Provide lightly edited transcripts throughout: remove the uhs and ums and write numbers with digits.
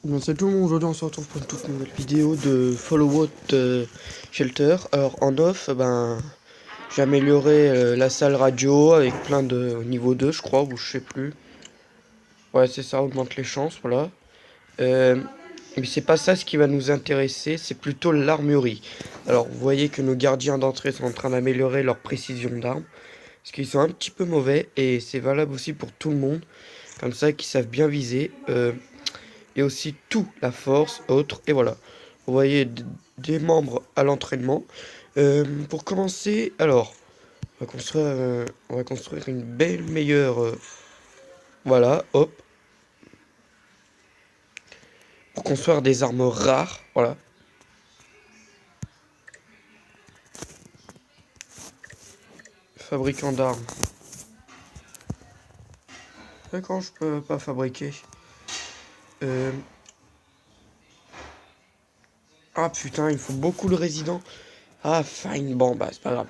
Bon, salut tout le monde, aujourd'hui on se retrouve pour une toute nouvelle vidéo de Fallout Shelter. Alors en off, j'ai amélioré la salle radio avec plein de au niveau 2 je crois, ou je sais plus. Ouais c'est ça, augmente les chances, voilà. Euh, mais c'est pas ça ce qui va nous intéresser, c'est plutôt l'armurerie. Alors vous voyez que nos gardiens d'entrée sont en train d'améliorer leur précision d'armes. Parce qu'ils sont un petit peu mauvais et c'est valable aussi pour tout le monde. Comme ça, qu'ils savent bien viser. Et aussi tout, la force, autres, et voilà. Vous voyez des membres à l'entraînement. Pour commencer, alors, on va construire une belle meilleure, voilà, hop, pour construire des armes rares, voilà. Fabricant d'armes. D'accord, je peux pas fabriquer. Euh... Ah putain, il faut beaucoup de résidents. Ah, fine, bon, bah, c'est pas grave.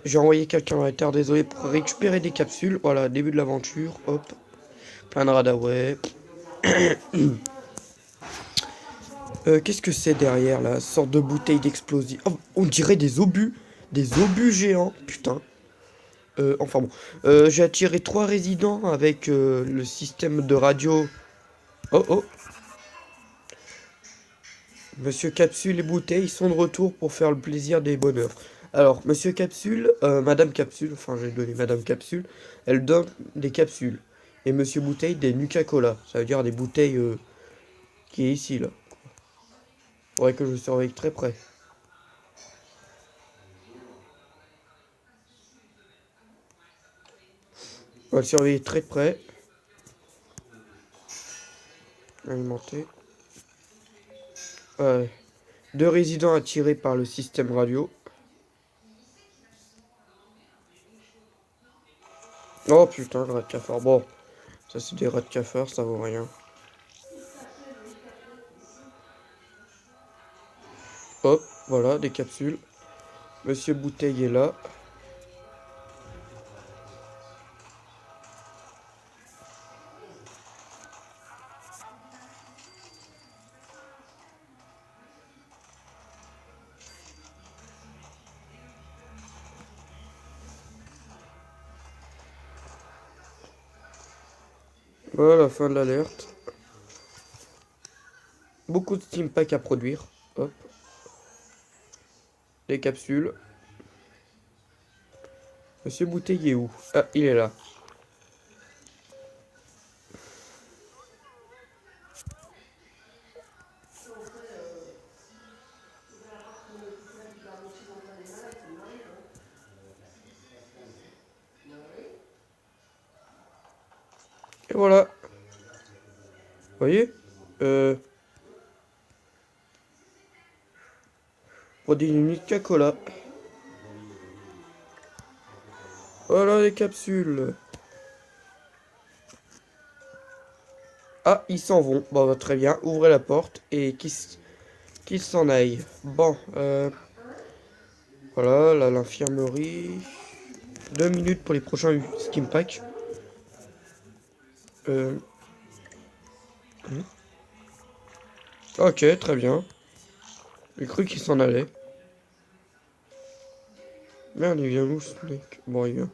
J'ai envoyé quelqu'un dans la Terre, désolé, pour récupérer des capsules. Voilà, début de l'aventure, hop. Plein de radaway. Qu'est-ce que c'est derrière là? Sorte de bouteille d'explosifs. Oh, on dirait des obus. Des obus géants. Putain. Enfin bon. J'ai attiré 3 résidents avec le système de radio. Oh oh. Monsieur Capsule et Bouteille sont de retour pour faire le plaisir des bonheurs. Alors, Monsieur Capsule, Madame Capsule, enfin j'ai donné Madame Capsule, elle donne des capsules. Et Monsieur Bouteille des Nuka-Cola. Ça veut dire des bouteilles qui est ici là. Faudrait que je surveille très près. On va le surveiller très près. Alimenter. Ouais. 2 résidents attirés par le système radio. Oh putain, le rat de cafard. Bon, ça c'est des rats de cafard, ça vaut rien. Hop, voilà, des capsules. Monsieur Bouteille est là. Voilà, fin de l'alerte. Beaucoup de steam pack à produire. Hop, des capsules. Monsieur Bouteille est où? Ah, il est là. Et voilà. Vous voyez? Produit une Coca-Cola. Voilà les capsules. Ah, ils s'en vont. Bon, bah, très bien. Ouvrez la porte et qu'ils s'en aillent. Bon, voilà, là, l'infirmerie. 2 minutes pour les prochains steam packs. Euh... Ok, très bien. J'ai cru qu'il s'en allait. Merde, il vient où ce mec? Bon, il vient.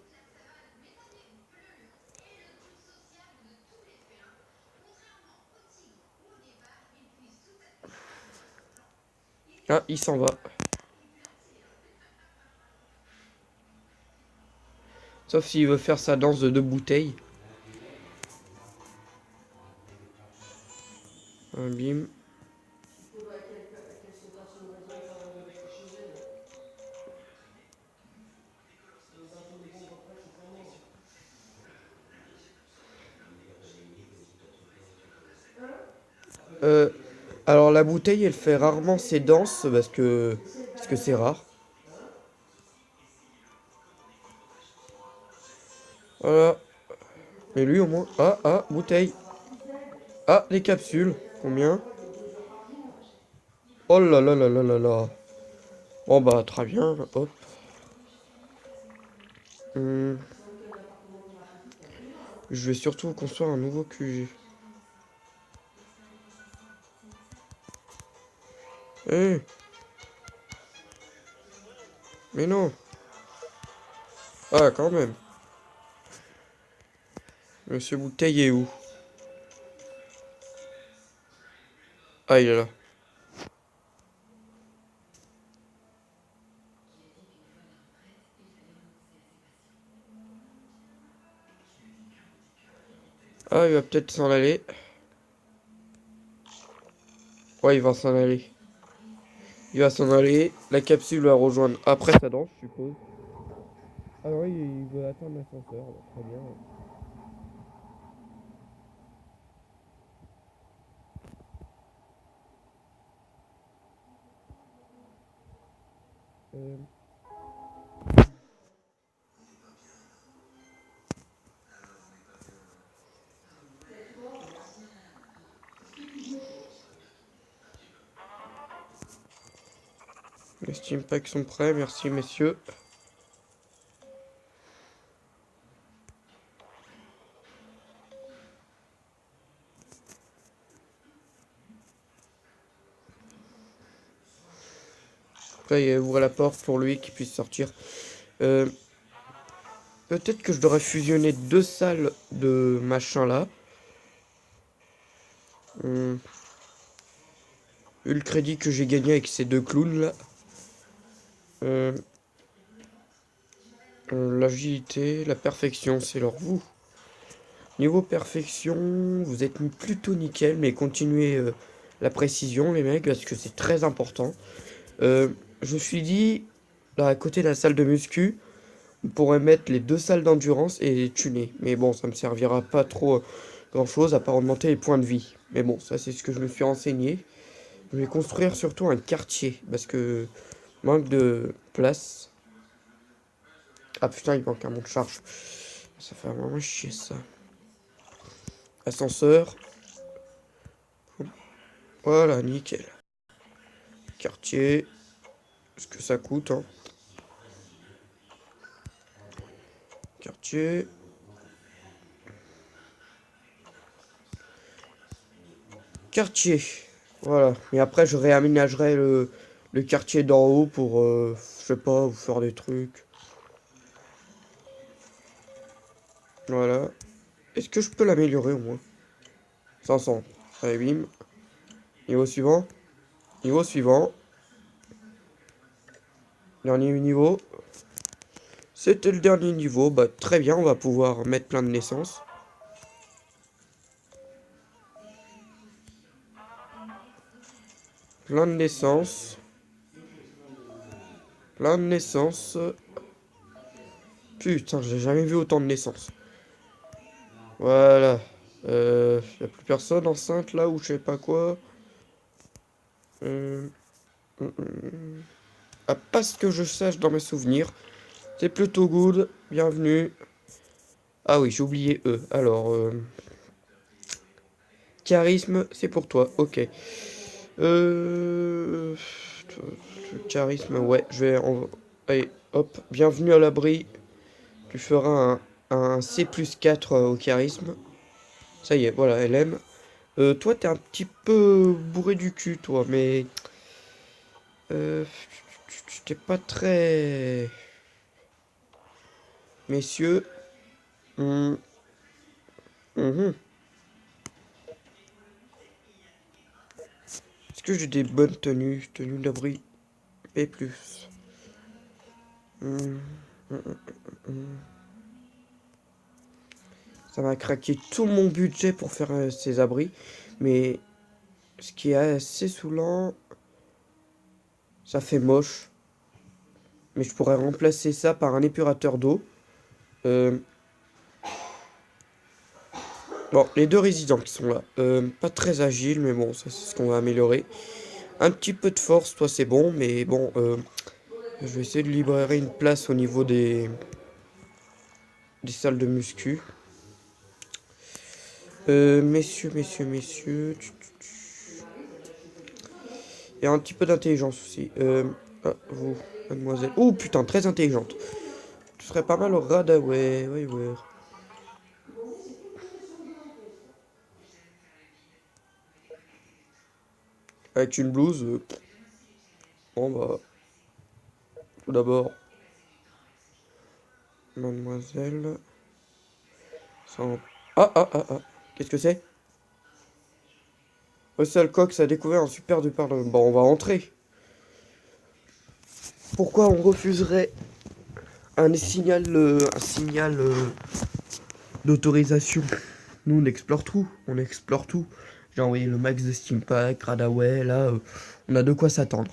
Ah, il s'en va. Sauf s'il veut faire sa danse de 2 bouteilles. Bim. Euh, alors la bouteille, elle fait rarement ses danses parce que c'est rare. Voilà. Mais lui au moins. Ah, ah, bouteille. Ah, les capsules. Combien? Oh là là là là là là. Bon bah très bien. Hop. Hmm. je vais surtout construire un nouveau QG. Eh, mais non. Ah, quand même. Monsieur Bouteille est où? Ah, il est là. Ah, il va peut-être s'en aller. Ouais, il va s'en aller. Il va s'en aller. La capsule va rejoindre après sa danse, je suppose. Ah non, il veut attendre l'ascenseur. Très bien. Euh, les steam packs sont prêts. Merci, messieurs. Après, il ouvre la porte pour lui qu'il puisse sortir. Euh, Peut-être que je devrais fusionner deux salles de machin là. Vu le crédit que j'ai gagné avec ces deux clowns là. Euh, L'agilité, la perfection, c'est leur vous. Niveau perfection, vous êtes plutôt nickel, mais continuez la précision les mecs, parce que c'est très important. Je me suis dit, là à côté de la salle de muscu, on pourrait mettre les deux salles d'endurance et les tuner. Mais bon, ça me servira pas trop grand chose à part augmenter les points de vie. Mais bon, ça c'est ce que je me suis renseigné. Je vais construire surtout un quartier, parce que manque de place. Ah putain, il manque un monte charge. Ça fait vraiment chier ça. Ascenseur. Voilà, nickel. Quartier. Ce que ça coûte, hein. Quartier. Quartier. Voilà. Et après, je réaménagerai le quartier d'en haut pour, je sais pas, vous faire des trucs. Voilà. Est-ce que je peux l'améliorer au moins? 500. Allez, bim. Niveau suivant. Niveau suivant. Dernier niveau. C'était le dernier niveau. Bah, très bien, on va pouvoir mettre plein de naissances. Plein de naissances. Plein de naissances. Putain, j'ai jamais vu autant de naissances. Voilà. Y a plus personne enceinte là ou je sais pas quoi. Euh, Ah, pas ce que je sache dans mes souvenirs. C'est plutôt good. Bienvenue. Ah oui, j'ai oublié eux. Alors, charisme, c'est pour toi. Ok. Euh... Charisme, ouais. Je vais... Allez, hop. Bienvenue à l'abri. Tu feras un C+4 au charisme. Ça y est, voilà, elle aime. Toi, t'es un petit peu bourré du cul, toi, mais... Euh... T'es pas très... Messieurs... hum, mhm. Est-ce que j'ai des bonnes tenues? Tenues d'abri et plus. Hum, hum, hum, hum. Ça m'a craqué tout mon budget pour faire ces abris. Mais ce qui est assez saoulant, ça fait moche. Mais je pourrais remplacer ça par un épurateur d'eau. Euh, Bon, les deux résidents qui sont là. Pas très agiles, mais bon, ça c'est ce qu'on va améliorer. Un petit peu de force, toi c'est bon, mais bon, je vais essayer de libérer une place au niveau des salles de muscu. Messieurs, messieurs, messieurs. Il y a un petit peu d'intelligence aussi. Ah, vous, mademoiselle. Oh putain, très intelligente. Tu serais pas mal au radar, ouais, ouais, ouais. Avec une blouse. Bon bah. Tout d'abord. Mademoiselle. Sans... Ah. Qu'est-ce que c'est? Russell Cox a découvert un super duper. Bon, on va entrer. Pourquoi on refuserait un signal d'autorisation? Nous, on explore tout. On explore tout. J'ai envoyé le max de Steampack, Radaway. Là, on a de quoi s'attendre.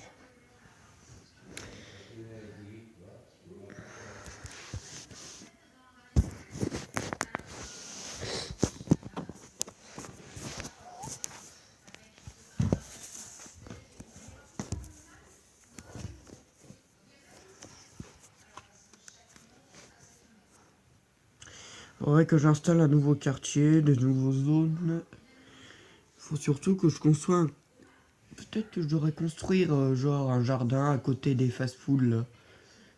Faudrait que j'installe un nouveau quartier, des nouveaux zones. Faut surtout que je construise Peut-être que je devrais construire genre un jardin à côté des fast-foods là.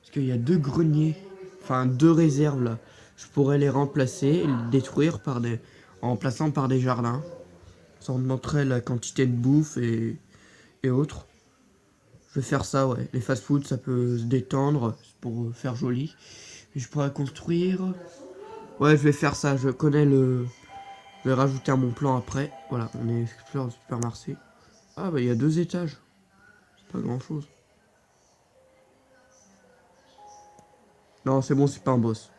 Parce qu'il y a 2 greniers, enfin 2 réserves là. Je pourrais les remplacer et les détruire en remplaçant par des jardins. Ça augmenterait la quantité de bouffe et autres. Je vais faire ça, ouais. Les fast-foods, ça peut se détendre pour faire joli. Et je pourrais construire... Ouais, je vais faire ça, je connais le... Je vais rajouter à mon plan après. Voilà, on est explore supermarché. Ah bah il y a 2 étages. C'est pas grand chose. Non, c'est bon, c'est pas un boss.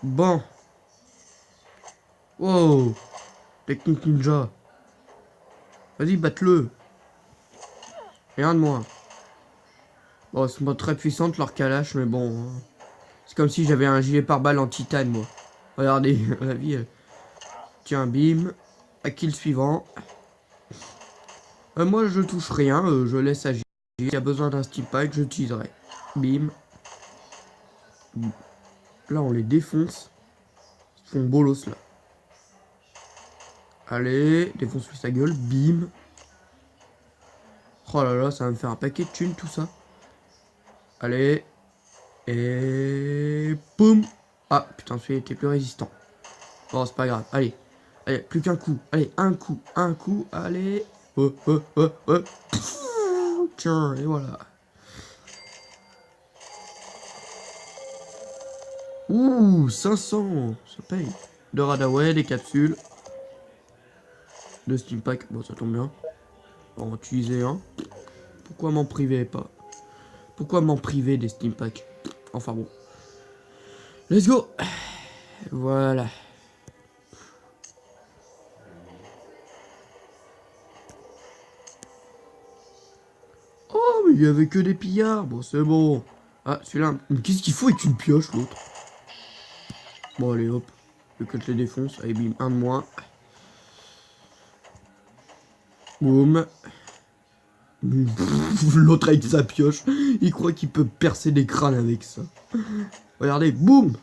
Bon. Wow. Technique ninja. Vas-y, batte-le. Rien de moins. Bon, c'est pas très puissante leur calache, mais bon. Hein. C'est comme si j'avais un gilet pare-balles en titane, moi. Regardez, la vie. Tiens, bim. À qui le suivant? Moi, je touche rien, je laisse agir. S'il y a besoin d'un steel pack, j'utiliserai. Bim. Là, on les défonce. Ils font bolos, là. Allez, défonce-lui sa gueule. Bim. Oh là là, ça va me faire un paquet de thunes, tout ça. Allez. Et... Boum. Ah, putain, celui-là était plus résistant. Bon, c'est pas grave. Allez. Allez, plus qu'un coup. Allez, un coup. Allez. Tiens, et voilà. Ouh, 500. Ça paye. De Radaway, des capsules. De Steampack. Bon, ça tombe bien. On va en utiliser un. Pourquoi m'en priver pas? Pourquoi m'en priver des Steampack? Enfin bon. Let's go. Voilà. Oh, mais il y avait que des pillards. Bon, c'est bon. Ah, celui-là. Mais qu'est-ce qu'il faut avec une pioche, l'autre? Bon, allez, hop. Le que je les défonce. Allez, bim, un de moins. Boum. L'autre avec sa pioche. Il croit qu'il peut percer des crânes avec ça. Regardez, boum.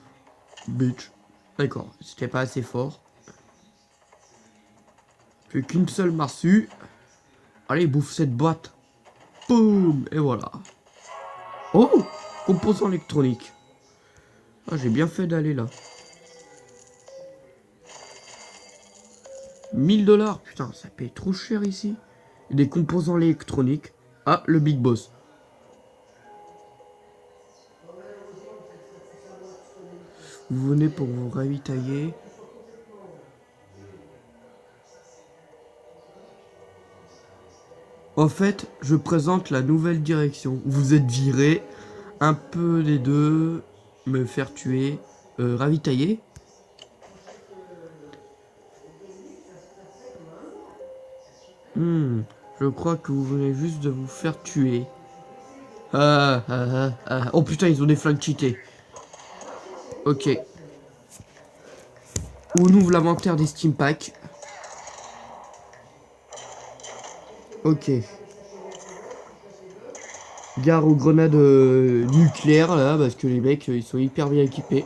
Bitch. D'accord, c'était pas assez fort. Plus qu'une seule marsue. Allez, bouffe cette boîte. Boum. Et voilà. Oh, composant électronique. Ah, j'ai bien fait d'aller là. 1000 $. Putain, ça paye trop cher ici. Des composants électroniques. Ah, le Big Boss. Vous venez pour vous ravitailler. En fait, je présente la nouvelle direction. Vous êtes viré. Un peu les deux. Me faire tuer. Ravitailler. Je crois que vous venez juste de vous faire tuer. Oh putain, ils ont des flingues cheatés. Ok. On ouvre l'inventaire des Steampack. Ok. Gare aux grenades nucléaires là, parce que les mecs ils sont hyper bien équipés.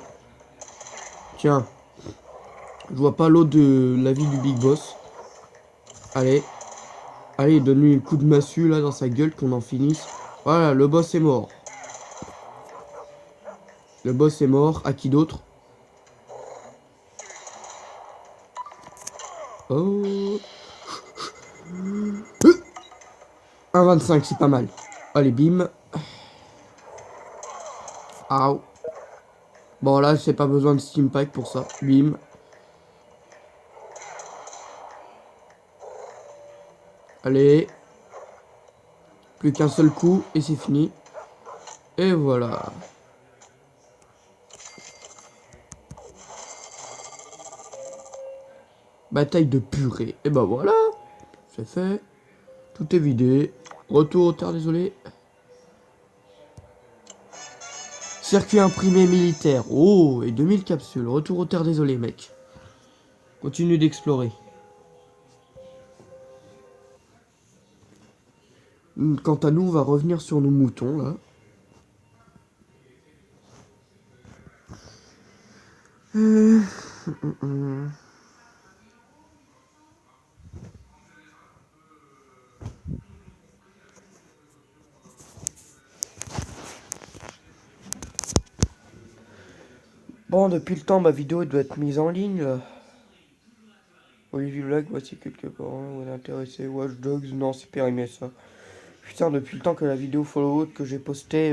Tiens. Je vois pas l'autre de la vie du Big Boss. Allez. Allez, donne-lui un coup de massue là dans sa gueule qu'on en finisse. Voilà, le boss est mort. Le boss est mort. À qui d'autre? Oh. 1,25, c'est pas mal. Allez, bim. Aouh. Bon, là, j'ai pas besoin de Steam Pack pour ça. Bim. Allez. Plus qu'un seul coup et c'est fini. Et voilà. Bataille de purée. Et ben voilà. C'est fait. Tout est vidé. Retour aux terres désolé. Circuit imprimé militaire. Oh, et 2000 capsules. Retour aux terres désolé, mec. Continue d'explorer. Quant à nous, on va revenir sur nos moutons, là. Bon, depuis le temps, ma vidéo doit être mise en ligne, là. Olivier Vlog, voici quelques parents, on est intéressé. Watch Dogs, non, c'est périmé, ça. Putain, depuis le temps que la vidéo Follow que j'ai postée,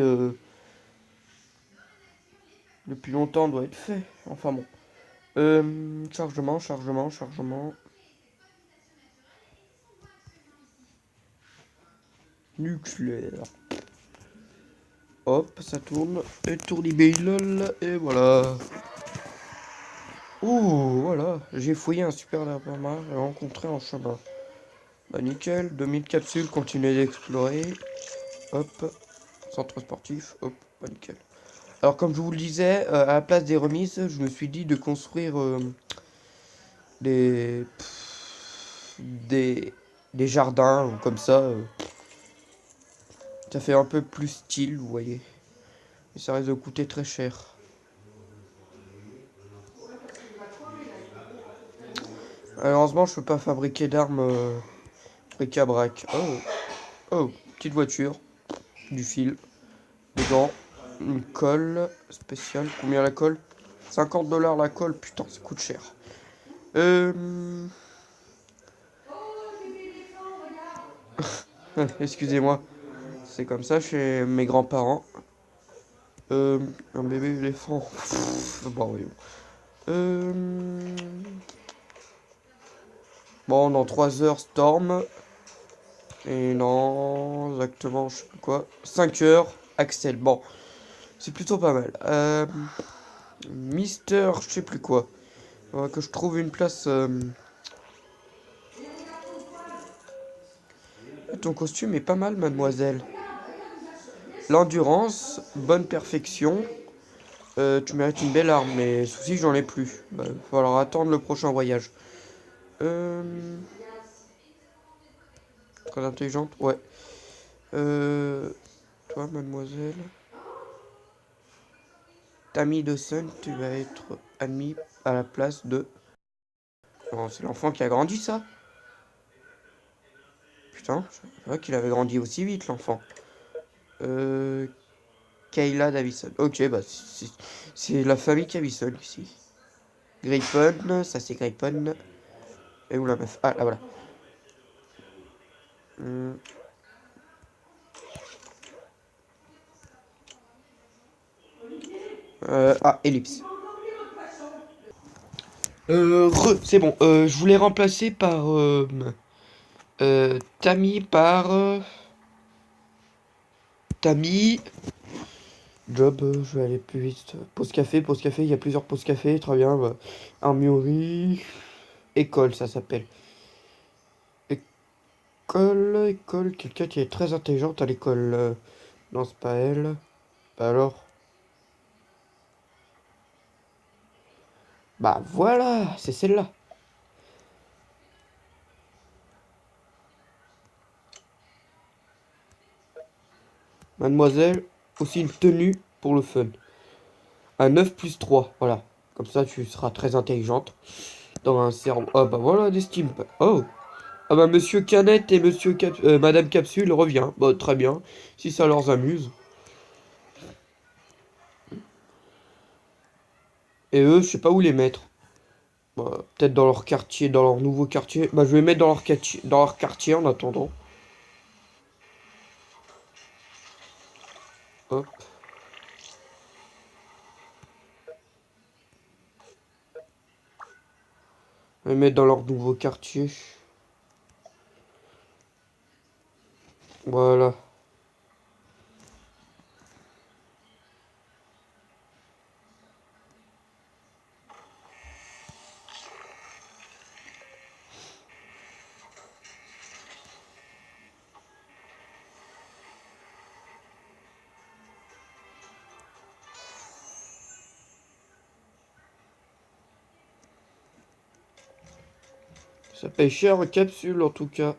depuis longtemps, doit être fait. Enfin bon. Chargement. Nucléaire. Hop, ça tourne. Et tourne et voilà. Ouh, voilà. J'ai fouillé un super Lapama et rencontré en chemin. Bah nickel, 2000 capsules, continuez d'explorer. Hop, centre sportif, hop, bah nickel. Alors comme je vous le disais, à la place des remises, je me suis dit de construire des, des des jardins ou comme ça. Ça fait un peu plus style, vous voyez. Et ça risque de coûter très cher. Malheureusement, je peux pas fabriquer d'armes bric-à-brac. Oh, petite voiture, du fil, des gants, une colle spéciale. Combien la colle? 50 $ la colle, putain, ça coûte cher. Excusez-moi, c'est comme ça chez mes grands-parents. Un bébé éléphant. Bon, oui. Bon, dans 3 heures, Storm. Et non, exactement, je sais plus quoi. 5 heures, Axel. Bon, c'est plutôt pas mal. Mister, je sais plus quoi. Que je trouve une place. Ton costume est pas mal, mademoiselle. L'endurance, bonne perfection. Tu mérites une belle arme, mais souci, j'en ai plus. Bah, il va falloir attendre le prochain voyage. Très intelligente, ouais. Toi, mademoiselle. Tammy Dawson, tu vas être admis à la place de... Oh, c'est l'enfant qui a grandi, ça? Putain, je savais pas qu'il avait grandi aussi vite, l'enfant. Kayla Davison. Ok, bah, c'est la famille Davison, ici. Graypon, ça c'est Graypon. Et où la meuf? Ah, là, voilà. Ellipse. C'est bon. Je voulais remplacer par Tammy par Tammy. Job, je vais aller plus vite. Pause café, il y a plusieurs pauses café, très bien. Bah. Armurerie. École, ça s'appelle. École. Quelqu'un qui est très intelligente à l'école. Non, c'est pas elle. Bah alors. Bah voilà, c'est celle-là. Mademoiselle, aussi une tenue pour le fun. Un 9 plus 3, voilà. Comme ça, tu seras très intelligente. Dans un cerveau. Oh, bah voilà, des steam. Oh. Ah bah, monsieur Canette et Madame Capsule revient. Bah, très bien. Si ça leur amuse. Et eux, je sais pas où les mettre. Bah, peut-être dans leur quartier, dans leur nouveau quartier. Bah, je vais les mettre dans leur quartier en attendant. Hop. Les mettre dans leur nouveau quartier. Voilà. Ça paye cher une capsule en tout cas.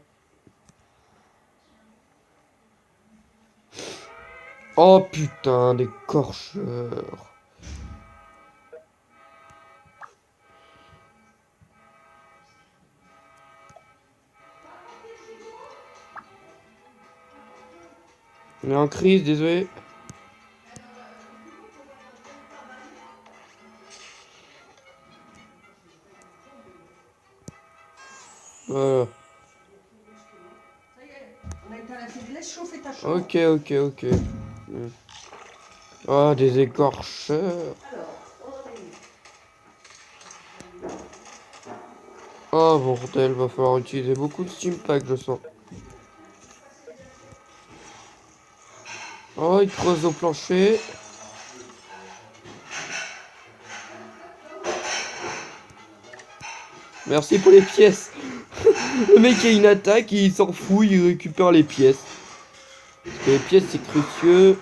Oh putain, des corcheurs. On est en crise, désolé. Voilà. Ok, ok, ok. Ah, des écorcheurs. Oh bordel, va falloir utiliser beaucoup de steam pack, je sens. Oh, il creuse au plancher. Merci pour les pièces. Le mec a une attaque, il s'en fout, il récupère les pièces. Parce que les pièces, c'est crucieux.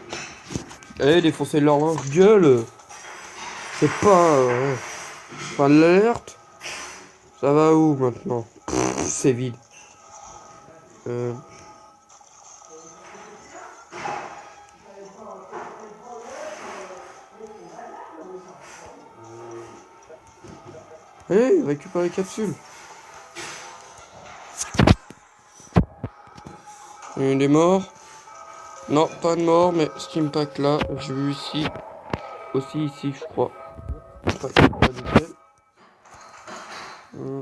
Allez, défoncer leur lance-gueule. C'est pas... Fin de l'alerte. Ça va où maintenant? C'est vide. Allez, récupère les capsules. Il est mort. Non, pas de mort, mais Steam Pack là, j'ai vu ici. Aussi ici, je crois.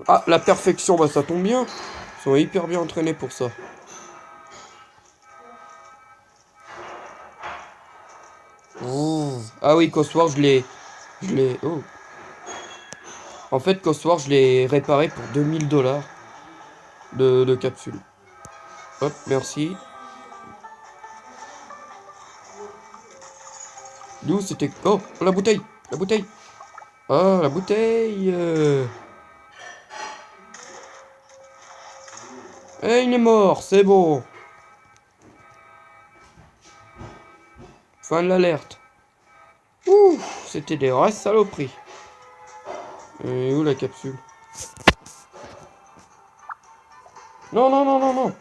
Ah, la perfection, bah ça tombe bien. Ils sont hyper bien entraînés pour ça. Oh. Ah oui, Cosworth, je l'ai... Oh. En fait, Cosworth, je l'ai réparé pour 2000$ de capsules. Hop, merci. D'où c'était... Oh, la bouteille. La bouteille. Ah, la bouteille. Eh, il est mort, c'est bon. Fin de l'alerte. Ouh, c'était des vraies saloperies. Et où la capsule? Non, non, non, non, non.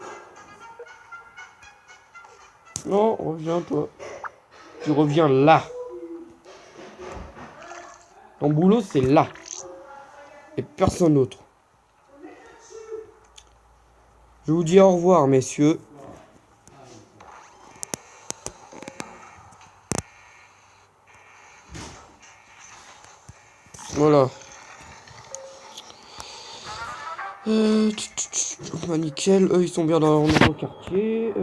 Non, reviens toi. Tu reviens là. Ton boulot, c'est là. Et personne d'autre. Je vous dis au revoir, messieurs. Voilà. Bah, nickel. Eux, ils sont bien dans leur nouveau quartier.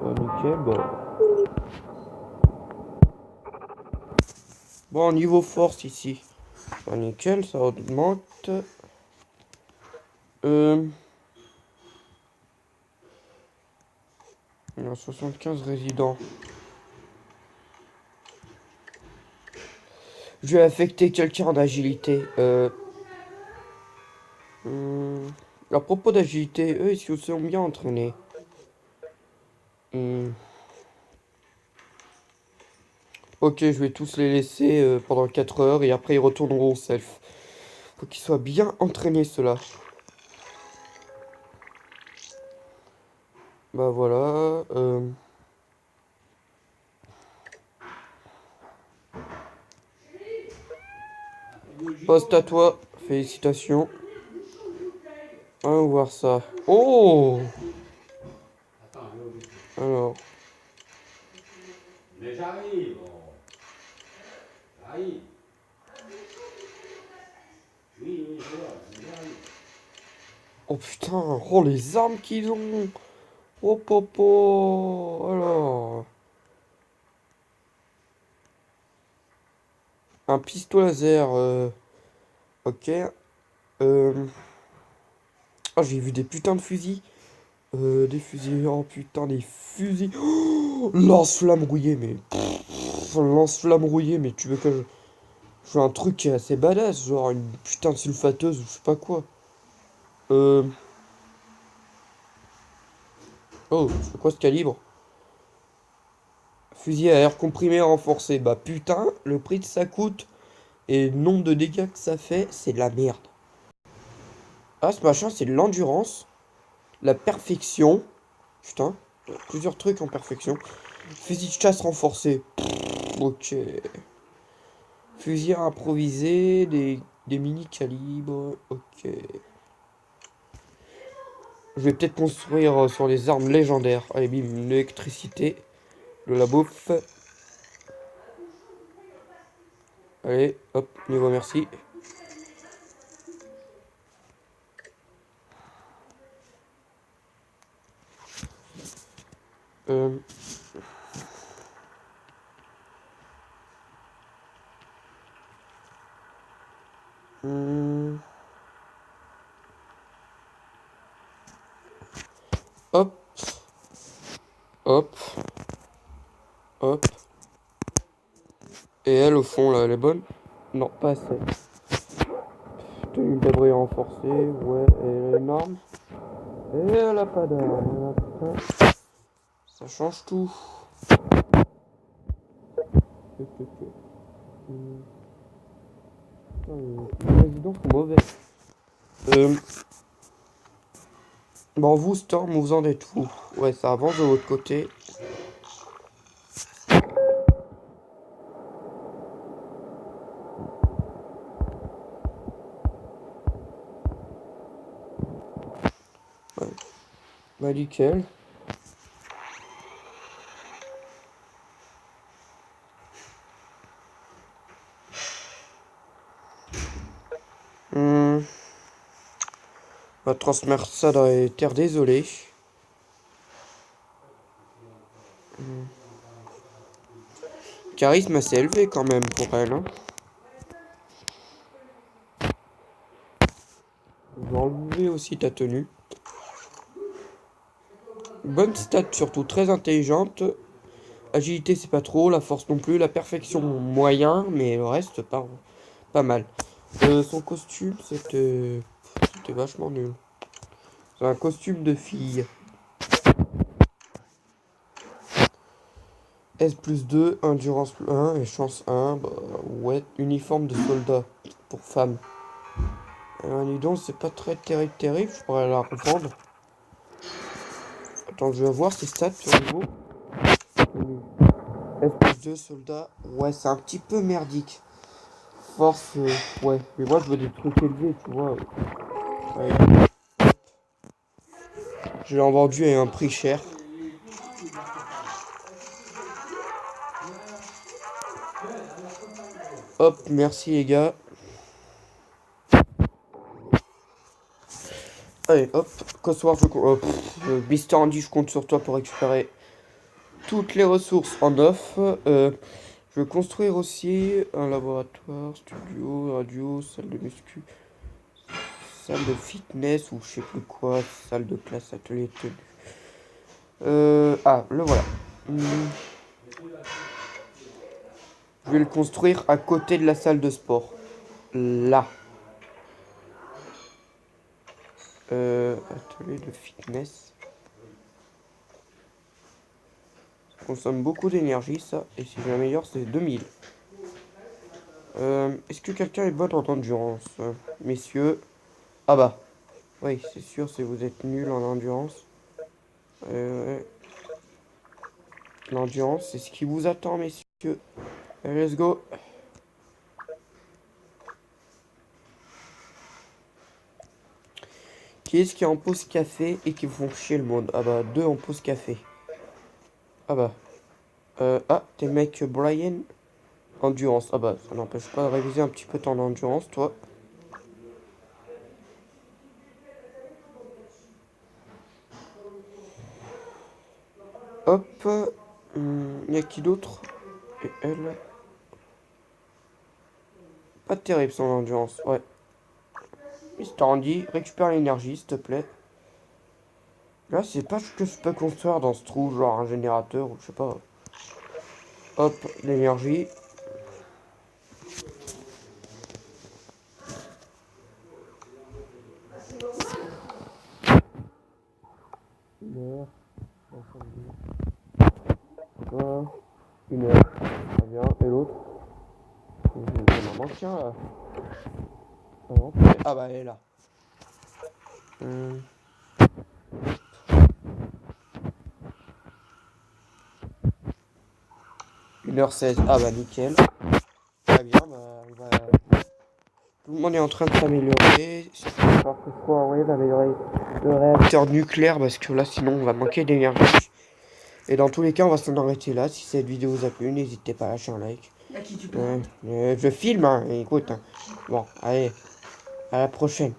Bah, nickel, bah. Bon, niveau force ici. Bah, nickel, ça augmente. Il y a 75 résidents. Je vais affecter quelqu'un d'agilité. À propos d'agilité, eux, ils se sont bien entraînés. Ok, je vais tous les laisser pendant 4 heures et après ils retourneront au self. Faut qu'ils soient bien entraînés, ceux-là. Bah voilà. Poste à toi. Félicitations. Allons voir ça. Oh! Alors. Mais j'arrive. J'arrive. Oui, je vois, j'arrive. Oh putain. Oh, les armes qu'ils ont. Oh popo. Alors. Un pistolet laser. Ok. Oh, j'ai vu des putains de fusils. Des fusils. Oh putain, des fusils. Oh, lance-flamme rouillé, mais. Lance-flamme rouillé, mais tu veux que je fais un truc qui est assez badass, genre une putain de sulfateuse ou je sais pas quoi. Euh. Oh, c'est quoi ce calibre? Fusil à air comprimé renforcé. Bah putain, le prix que ça coûte et le nombre de dégâts que ça fait, c'est de la merde. Ah, ce machin, c'est de l'endurance, la perfection. Putain, plusieurs trucs en perfection. Fusil de chasse renforcé. Ok. Fusil improvisé, des mini calibres. Ok. Je vais peut-être construire sur les armes légendaires. Allez, bim, l'électricité, de la bouffe. Allez, hop, niveau merci. Euh, hmm, hop, hop, hop. Et elle, au fond, là, elle est bonne? Non, pas assez. Tenue d'abri renforcée, ouais, elle est énorme. Et elle a pas d'arme. Ça change tout. Les résidents sont mauvais. Euh, bon, vous, Storm, vous en êtes où? Ouais, ça avance de votre côté. Ouais. Bah, nickel. On va transmettre ça dans les terres désolées. Charisme assez élevé quand même pour elle. Hein. Je vais enlever aussi ta tenue. Bonne stat surtout, très intelligente. Agilité c'est pas trop, la force non plus, la perfection moyen, mais le reste pas mal. Son costume c'était vachement nul. C'est un costume de fille. S plus 2, endurance 1 et chance 1. Bah ouais, uniforme de soldat pour femme. Dis donc, c'est pas très terrible, je pourrais la revendre. Attends, je vais voir ses stats sur le niveau. S plus 2, soldat. Ouais, c'est un petit peu merdique. Force, ouais. Mais moi, je veux des trucs élevés, tu vois. Ouais. Je l'ai vendu à un prix cher. Hop, merci les gars. Allez, hop. Cosworth, Mister Andy, je compte sur toi pour récupérer toutes les ressources en off. Je veux construire aussi un laboratoire, studio, radio, salle de muscu, salle de fitness ou je sais plus quoi, salle de classe, atelier de tenue. Ah, le voilà. Je vais le construire à côté de la salle de sport. Là. Atelier de fitness. Ça consomme beaucoup d'énergie, ça. Et si j'améliore, c'est 2000. Est-ce que quelqu'un est bon en endurance, messieurs? Ah bah. Oui, c'est sûr, si vous êtes nul en endurance. Ouais. L'endurance, c'est ce qui vous attend, messieurs. Allez, let's go. Qui est-ce qui est en pause café et qui font chier le monde? Ah bah, deux en pause café. Ah bah. T'es mec Brian. Endurance. Ah bah, ça n'empêche pas de réviser un petit peu ton endurance, toi. Hop. Il y a qui d'autre? Et elle. Pas terrible son endurance. Ouais. Mister Andy, récupère l'énergie, s'il te plaît. Là, c'est pas ce que je peux construire dans ce trou, genre un générateur ou je sais pas. Hop, l'énergie. Une heure. Très bien. Et l'autre? Il m'en manque un là. Ah bah elle est là. 1h16. Ah bah nickel. Très bien, tout le monde est en train de s'améliorer. Alors que faut envoyer d'améliorer le réacteur nucléaire parce que là sinon on va manquer d'énergie. Et dans tous les cas on va s'en arrêter là. Si cette vidéo vous a plu, n'hésitez pas à lâcher un like. À qui tu parles? Je filme, hein, écoute. Hein. Bon, allez, à la prochaine.